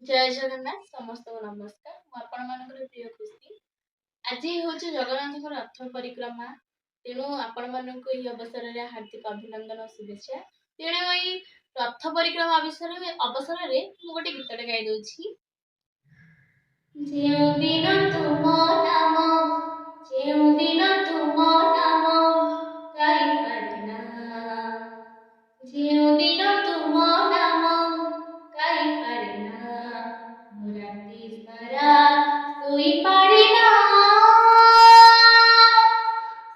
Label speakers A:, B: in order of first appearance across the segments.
A: जय जगन्नाथ समस्त को नमस्कार आपण मानकर प्रिय खुशी आज हूँ जगन्नाथ रथ परिक्रमा तेणु आपण मानक अवसर में हार्दिक अभिनंदन और शुभेच्छा। तेणु यही रथ परिक्रमा अवसर में मुझे गोटे गीतटे गाई दूची। ଯେଉଁ ଦିନ ତୁମ ନାମ ଯେଉଁ ଦିନ ତୁମ ନାମ ଗାଇପାରେ ନା ଯେଉଁ ଦିନ ତୁମ ନାମ ଗାଇପାରେ ନା ମୁଁ ରାତି ସାରା ଶୋଇପାରେ ନା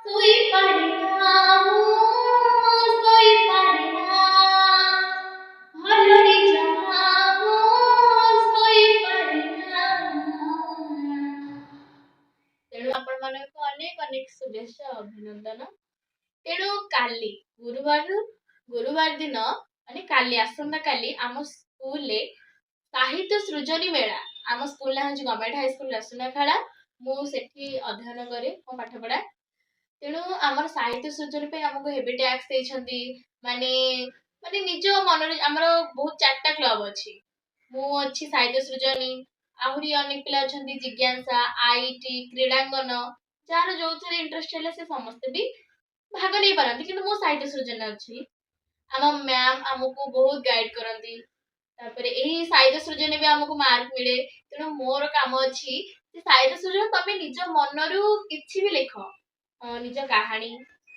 A: ଶୋଇପାରେ ନା ମୁଁ ଶୋଇପାରେ ନା ଭଲରେ ଜମା ମୁଁ ଶୋଇପାରେ ନା। ତେଣୁ ଆପଣ ମାନଙ୍କୁ ଅନେକ ଅନେକ ଶୁଭେଚ୍ଛା ଅଭିନନ୍ଦନ। ତେଣୁ କାଲି ଗୁରୁବାର ଦିନ ମାନେ କାଲି ଆସନ୍ତା କାଲି ଆମ ସ୍କୁଲରେ ସାହିତ୍ୟ ସୃଜନୀ ମେଳା ଆମ ସ୍କୁଲ ନା ହେଉଛି ଗଭର୍ଣ୍ଣମେଣ୍ଟ ହାଇସ୍କୁଲ ରସୁନାଖେଳା। ମୁଁ ସେଠି ଅଧ୍ୟୟନ କରେ ମୋ ପାଠ ପଢା। ତେଣୁ ଆମର ସାହିତ୍ୟ ସୃଜନୀ ପାଇଁ ଆମକୁ ହେଭି ଟ୍ୟାକ୍ସ ଦେଇଛନ୍ତି। ମାନେ ମାନେ ନିଜ ମନରେ ଆମର ବହୁତ 4ଟା କ୍ଲବ ଅଛି। ମୁଁ ଅଛି ସାହିତ୍ୟ ସୃଜନୀ, ଆହୁରି ଅନେକ ପିଲା ଅଛନ୍ତି ଜିଜ୍ଞାସା, ଆଇଟି, କ୍ରୀଡ଼ାଙ୍ଗନ, ଯାହାର ଯୋଉଥିରେ ଇଣ୍ଟରେଷ୍ଟ ହେଲେ ସେ ସମସ୍ତେ ବି ଭାଗ ନେଇ ପାରନ୍ତି। କିନ୍ତୁ ମୁଁ ସାହିତ୍ୟ ସୃଜନ ଅଛି। ଆମ ମ୍ୟାମ ଆମକୁ ବହୁତ ଗାଇଡ କରନ୍ତି। ତାପରେ ଏହି ସାହିତ୍ୟ ସୃଜନ ବି ଆମକୁ ମାର୍କ ମିଳେ। ତେଣୁ ମୋର କାମ ଅଛି ଯେ ସାହିତ୍ୟ ସୃଜନ ତମେ ନିଜ ମନରୁ କିଛି ବି ଲେଖ, ନିଜ କାହାଣୀ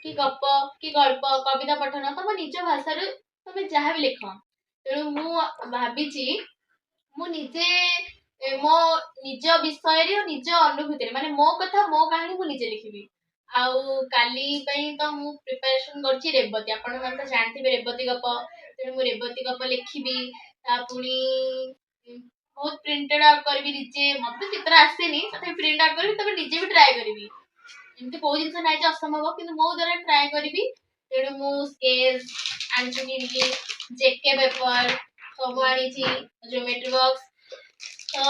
A: କି ଗପ କି ଗଳ୍ପ କବିତା ପଠନ ତମ ନିଜ ଭାଷାରେ ତମେ ଯାହା ବି ଲେଖ। ତେଣୁ ମୁଁ ଭାବିଛି ମୁଁ ନିଜେ ମୋ ନିଜ ବିଷୟରେ ନିଜ ଅନୁଭୂତିରେ ମାନେ ମୋ କଥା ମୋ କାହାଣୀ ମୁଁ ନିଜେ ଲେଖିବି। ଆଉ କାଲି ପାଇଁ ତ ମୁଁ ପ୍ରିପାରେସନ କରୁଛି ରେବତୀ। ଆପଣମାନେ ତ ଜାଣିଥିବେ ରେବତୀ ଗପ। ତେଣୁ ମୁଁ ରେବତୀ ଗପ ଲେଖିବି। ତା ପୁଣି ବହୁତ ପ୍ରିଣ୍ଟେଡ୍ ଆଉଟ୍ କରିବି ନିଜେ। ମତେ ଚିତ୍ର ଆସେନି, ତଥାପି ପ୍ରିଣ୍ଟ ଆଉଟ୍ କରିବି, ତାପରେ ନିଜେ ବି ଟ୍ରାଏ କରିବି। ଏମିତି କୋଉ ଜିନିଷ ନାହିଁ ଯେ ଅସମ୍ଭବ, କିନ୍ତୁ ମୋ ଦ୍ୱାରା ଟ୍ରାଏ କରିବି। ତେଣୁ ମୁଁ ସ୍କେଚ୍ ଆଣିଛି, କିଣିକି ଜେକେ ପେପର ସବୁ ଆଣିଛି, ଜୋମେଟ୍ରି ବକ୍ସ। ତ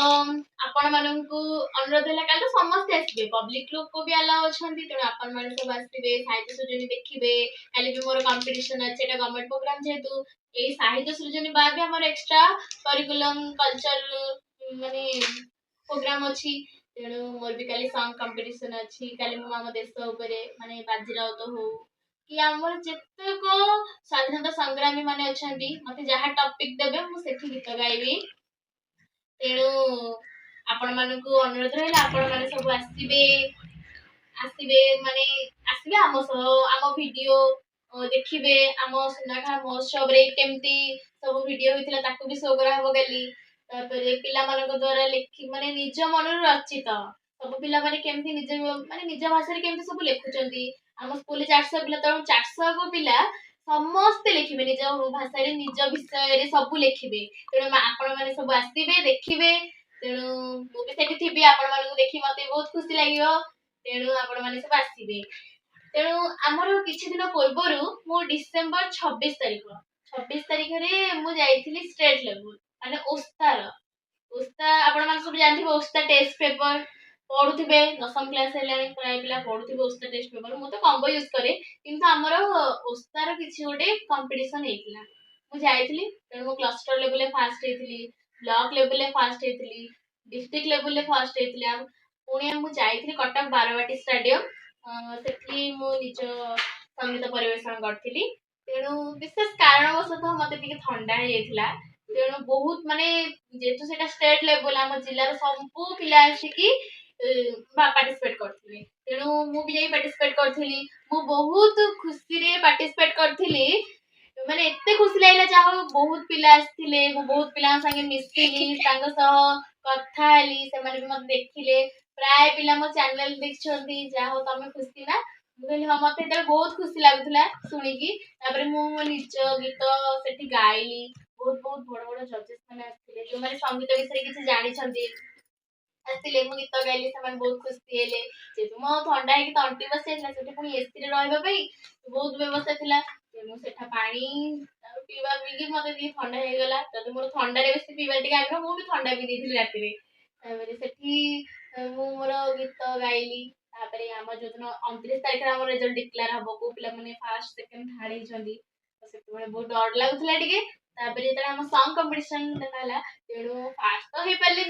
A: ଆପଣ ମାନଙ୍କୁ ଅନୁରୋଧ ହେଲା କାଲି ତ ସମସ୍ତେ ଆସିବେ, ପବ୍ଲିକ ଲୋକ ବି ଆଲାଉ ଅଛନ୍ତି। ତେଣୁ ଆପଣ ମାନେ ସବୁ ଆସିବେ, ସାହିତ୍ୟ ସୃଜନୀ ଦେଖିବେ। କାଲି ବି ମୋର କମ୍ପିଟିସନ ଅଛି, ଏଟା ଗଭର୍ଣ୍ଣମେଣ୍ଟ ପ୍ରୋଗ୍ରାମ ଯେହେତୁ ଏଇ ସାହିତ୍ୟ ସୃଜନୀ ବାଦ ଆମର ଏକ୍ସଟ୍ରା କରିକୁଲମ କଲଚର ମାନେ ପ୍ରୋଗ୍ରାମ ଅଛି। ତେଣୁ ମୋର ବି କାଲି ସଙ୍ଗ କମ୍ପିଟିସନ ଅଛି। କାଲି ମୁଁ ଆମ ଦେଶ ଉପରେ ମାନେ ବାଜିରାଉତ ହଉ କି ଆମର ଯେତେକ ସ୍ୱାଧୀନତା ସଂଗ୍ରାମୀ ମାନେ ଅଛନ୍ତି, ମତେ ଯାହା ଟପିକ ଦେବେ ମୁଁ ସେଠି ଗୀତ ଗାଇବି। ତେଣୁ ଆପଣ ମାନଙ୍କୁ ଅନୁରୋଧ ରହିଲା, ଆପଣ ମାନେ ସବୁ ଆସିବେ ମାନେ ଆସିବେ ଆମ ସହ ଆମ ଭିଡିଓ ଦେଖିବେ। ଆମ ସୁନାଖେଳା ମହୋତ୍ସବରେ କେମିତି ସବୁ ଭିଡିଓ ହେଇଥିଲା ତାକୁ ବି ଶୋ କରାହବ କାଲି। ତାପରେ ପିଲାମାନଙ୍କ ଦ୍ଵାରା ମାନେ ନିଜ ମନରୁ ରଚିତ ସବୁ ପିଲାମାନେ କେମିତି ନିଜ ଭାଷାରେ କେମିତି ସବୁ ଲେଖୁଛନ୍ତି। ଆମ ସ୍କୁଲରେ 400 ପିଲା, ତେଣୁ 400 ପିଲା ସମସ୍ତେ ଲେଖିବେ ନିଜ ଭାଷାରେ ନିଜ ବିଷୟରେ ସବୁ ଲେଖିବେ। ତେଣୁ ଆପଣ ମାନେ ସବୁ ଆସିବେ ଦେଖିବେ। ତେଣୁ ମୁଁ ବି ସେଠି ଥିବି, ଆପଣ ମାନଙ୍କୁ ଦେଖି ମତେ ବହୁତ ଖୁସି ଲାଗିବ। ତେଣୁ ଆପଣ ମାନେ ସବୁ ଆସିବେ। ତେଣୁ ଆମର କିଛି ଦିନ ପୂର୍ବରୁ ମୁଁ ଡିସେମ୍ବର 26 ତାରିଖରେ ମୁଁ ଯାଇଥିଲି ଷ୍ଟେଟ ଲେବୁଲ ମାନେ ଓସ୍ତା ଆପଣ ମାନେ ସବୁ ଜାଣିଥିବେ। ଓସ୍ତା ଟେଷ୍ଟ ପେପର ପଢୁଥିବେ, 10ମ କ୍ଲାସ ହେଲାଣି, ପ୍ରାୟ ପିଲା ପଢୁଥିବେ ଓସ୍ତା ଟେଷ୍ଟ ପେପର। ମୁଁ ତ କମ୍ବୋ ୟୁଜ କରେ, କିନ୍ତୁ ଆମର ଓସ୍ତାର କିଛି ଗୋଟେ କମ୍ପିଟିସନ ହେଇଥିଲା, ମୁଁ ଯାଇଥିଲି। ତେଣୁ ମୁଁ କ୍ଲଷ୍ଟର ଲେବୁଲରେ ଫାଷ୍ଟ ହେଇଥିଲି, ବ୍ଲକ ଲେବୁଲରେ ଫାଷ୍ଟ ହେଇଥିଲି, ଡିଷ୍ଟ୍ରିକ୍ଟ ଲେବୁଲରେ ଫାଷ୍ଟ ହେଇଥିଲି। ପୁଣି ମୁଁ ଯାଇଥିଲି କଟକ ବାରବାଟୀ ଷ୍ଟାଡିୟମ, ସେଠି ମୁଁ ନିଜ ସଙ୍ଗୀତ ପରିବେଷଣ କରିଥିଲି। ତେଣୁ ବିଶେଷ କାରଣବଶତଃ ମତେ ଟିକେ ଥଣ୍ଡା ହେଇଯାଇଥିଲା। ତେଣୁ ବହୁତ ମାନେ ଯେହେତୁ ସେଇଟା ଷ୍ଟେଟ ଲେବୁଲ, ଆମ ଜିଲ୍ଲାର ସବୁ ପିଲା ଆସିକି ପାର୍ଟିସିପେଟ କରିଥିଲେ। ତେଣୁ ମୁଁ ବି ଯାଇ ପାର୍ଟିସିପେଟ କରିଥିଲି। ମୁଁ ବହୁତ ଖୁସିରେ ପାର୍ଟିସିପେଟ କରିଥିଲି। ମାନେ ଏତେ ଖୁସି ଲାଗିଲା, ଯାହା ହଉ ବହୁତ ପିଲା ଆସିଥିଲେ। ମୁଁ ବହୁତ ପିଲାଙ୍କ ସାଙ୍ଗେ ମିଶିଲି, ତାଙ୍କ ସହ କଥା ହେଲି, ସେମାନେ ବି ମତେ ଦେଖିଲେ। ପ୍ରାୟ ପିଲା ମୋ ଚ୍ୟାନେଲ ଦେଖିଛନ୍ତି, ଯାହା ହଉ ତମେ ଖୁସି ନା। ମୁଁ କହିଲି ହଁ, ମତେ ସେତେବେଳେ ବହୁତ ଖୁସି ଲାଗୁଥିଲା ଶୁଣିକି। ତାପରେ ମୁଁ ମୋ ନିଜ ଗୀତ ସେଠି ଗାଇଲି। ବହୁତ ବହୁତ ବଡ ବଡ ଜଜେସ୍ ମାନେ ଆସିଥିଲେ, ଯୋଉମାନେ ସଙ୍ଗୀତ ବିଷୟରେ କିଛି ଜାଣିଛନ୍ତି ଆସିଥିଲେ। ମୁଁ ଗୀତ ଗାଇଲି, ସେମାନେ ବହୁତ ଖୁସି ହେଲେ। ଯେହେତୁ ମୋ ଥଣ୍ଡା ହେଇକି ତଣ୍ଟି ବସିଯାଇଥିଲା, ସେଠି ପୁଣି ଏସିରେ ରହିବା ପାଇଁ ବହୁତ ବ୍ୟବସ୍ଥା ଥିଲା। ତେଣୁ ସେଠା ପାଣି ପିଇକି ମତେ ଟିକେ ଥଣ୍ଡା ହେଇଗଲା। ଯଦି ମୋର ଥଣ୍ଡାରେ ବେଶୀ ପିଇବା ଟିକେ ଆଗ୍ରହ, ମୁଁ ବି ଥଣ୍ଡା ପିଇ ଦେଇଥିଲି ରାତିରେ। ତାପରେ ସେଠି ମୁଁ ମୋର ଗୀତ ଗାଇଲି। ତାପରେ ଆମ ଯୋଉଦିନ 29 ତାରିଖରେ ଆମର ରେଜଲ୍ଟ ଡିକ୍ଲେୟାର ହବ, କୋଉ ପିଲାମାନେ ଫାର୍ଷ୍ଟ ସେକେଣ୍ଡ ଥାର୍ଡ ହେଇଛନ୍ତି, ତ ସେତେବେଳେ ବହୁତ ଡର ଲାଗୁଥିଲା ଟିକେ। तापर जो आम सॉन्ग कंपटीशन देखा तेणु फास्ट तो हो पारे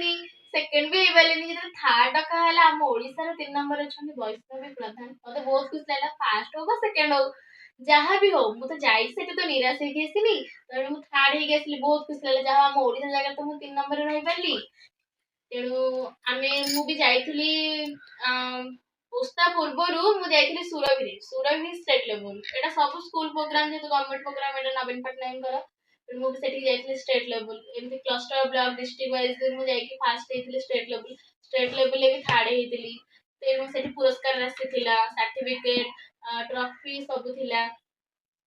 A: सेकेंड भी हो पारे जो थर्ड डका आम ओडार 3 नंबर अच्छा वैष्णवी प्रधान मत बहुत खुशी लगा फास्ट हो सेकेंड हो जहाँ भी हो मुझे जाइए तो निराश होनी तेणु मुझे थर्ड होगी बहुत खुशी लगा जहाँ आम ओडा जगह तो मुझे 3 नंबर रही पारि तेणु आम मुझे जाइली उस्ता पूर्वर मुझे सुरभि सुरभि स्टेट लेवल यहाँ सब स्कूल प्रोग्राम जेहतु गवर्नमेंट प्रोग्राम यहाँ नवीन पट्टनायक मुझे स्टेट लेवल एमती क्लस्टर ब्लॉक डिस्ट्रिक्ट वाइज मुझे फास्ट होती स्टेट लेवल भी थर्ड होती तेणु से पुरस्कार राशि सर्टिफिकेट ट्रॉफी सब थिला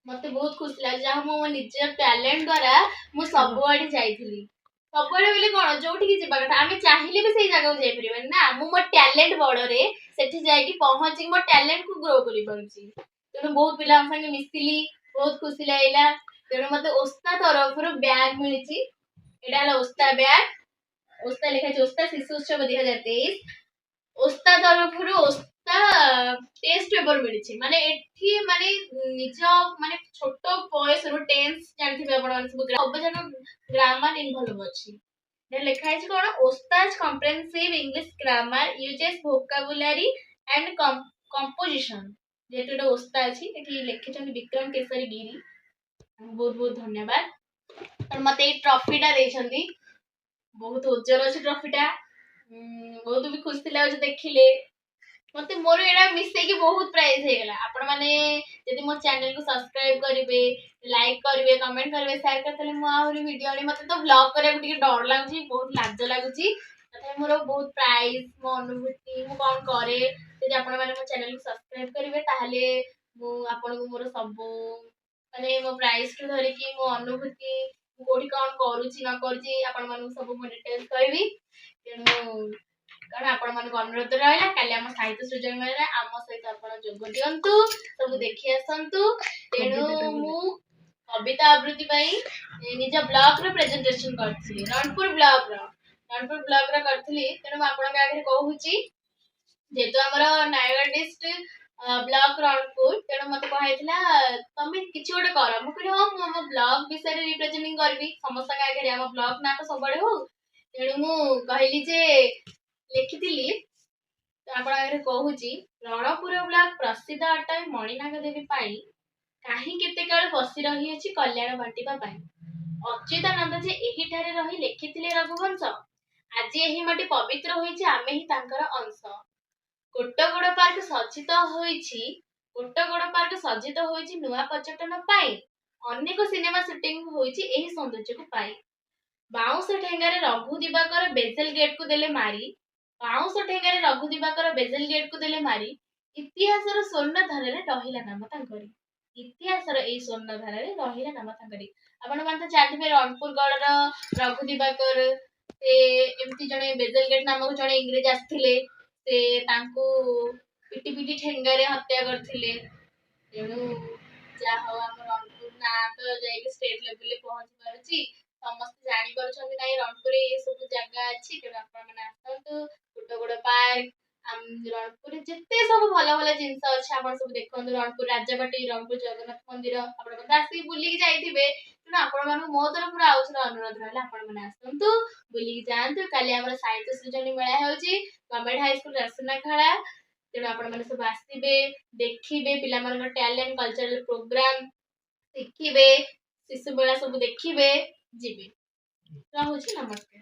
A: मत बहुत खुशी लगे जहाँ मो निज टैलेंट द्वारा मुझे सबुआड़े जाइली सबुआड़े बोले कौन जो जावा कथा आम चाहिए भी सही जगह जापर ना मो मो टैलेंट बड़े से पहुँची मो टैलेंट को ग्रो कर तेणु बहुत पिला संगे मिसिली बहुत खुशी लगे तेणु मत ओस्ता तरफ बैग मिली यहाँ ओस्ता बैग ओस्ता लिखा ओस्ता शिशु उत्सव 2023 ओस्ता तरफ ओस्ता टेस्ट पेपर मिली माने एठी माने निज माने छोट बयस टेंस जानथिबे आपण सब जन ग्रामर इन्वॉल्व अछि लिखा है कौन ओस्ताज comprehensive English grammar usage vocabulary and composition जेतु ओस्ता अछि एठी लिखिछन विक्रम केसरी गिरी बहुत बहुत धन्यवाद और मते ट्रॉफीटा देछंती बहुत उज्जर अछि ट्रॉफीटा बहुत भी खुशी लगे देखिले मत मोर एटा मिसेकी बहुत प्राइज हो गला आपण माने यदि मो चैनल को सब्सक्राइब करेंगे लाइक करेंगे कमेंट करेंगे शेयर करते मु आहुरी वीडियो मत तो ब्लॉग करने को डर लगुच बहुत लाज लगुच मोर बहुत प्राइज मो अनुभूति मु कौन करे यदि आपण माने मो चैनल को सब्सक्राइब करेंगे ताहले मु आपण को मोर सब माने मो प्राइज को धरिकी मो अनुभूति कोठी कौन करूची न करूची आपण माने सब मो डिटेल्स कहबी तेणु कारण आपण मानक अनुरोध रहा काली आम साहित्य सृजन मेला आम सहित आपण जोग दिंतु सब देखि आसतु तेणु मु कविता आवृत्ति निज ब्लॉग रो प्रेजेंटेशन करथि रणपुर ब्लॉग रो करथि तेणु आपण आगे कहूची जेतु हमर नायगढ़ डिस्ट्रिक्ट ब्लॉक रणपुर तेणु मत कहला तुम किसी गोटे कर मुझे हाँ मो ब्लॉग विषय रिप्रेजेंटिंग करी समस्त आगे आम ब्लॉग ना तो सब हो तेणु मु कहली जे लिखिली आगे कहूची रणपुर ब्लॉक प्रसिद्ध अटे मणिनाग देवी कहीं केते काल बसी रही अछि कल्याण बांटिबा अच्युतानंद जे एही ठारे रही लिखिथिले रघुवंश आज एही माटी पवित्र होईछि आमे ही तांकर अंश कोटगड़ पार्क सज्जित होईछि नुआ पर्यटन पाई अनेक सिनेमा शूटिंग होईछि एही सौंदर्य को पाई बाउंस ठेंगारे रघु दिवाकर बेजल गेट को देले मारी बाउंस ठेंगारे रघु दिवाकर बेजल गेट को देले मारी इतिहासर स्वर्ण धारे रहिला नाम तांकरी इतिहासर ए स्वर्ण धारे रहिला नाम तांकरी आपण मान तो जानथिबे रणपुर गढ़र रघु दिवाकर से एमती जने बेजल गेट नामक जने इंग्रेज आस्थिले से तांको पिटी पिटी ठेंगारे हत्या करथिले तेणु जा हो हम रणपुर ना तो जाई स्टेट लेवल ले पहुंच पारुची समस्त जानी पारुछन नाही रणपुर ए सब जगह अछि तेणु आपण माने आसतु कोटगड़ पार्क रणपुर जिते सब भल भल जिनस अच्छे आप सब देखते रणपुर राजबाटी रणपुर जगन्नाथ मंदिर आप आसिक बुलिकी जाइए तेणु आपण मानक मो तरफ आउे अनुरोध रहा आपण मैंने आसतु बुलिकी जातु काली आम साहित्य सृजनी मेला होची गवर्नमेंट हाईस्कूल रसनाखेड़ा तेणु आपण मैंने सब आसबे देखिए पिला टैलेंट कल्चरल प्रोग्राम शिखिबे शिशु मेला सब देखिए जीवे रहुची नमस्कार।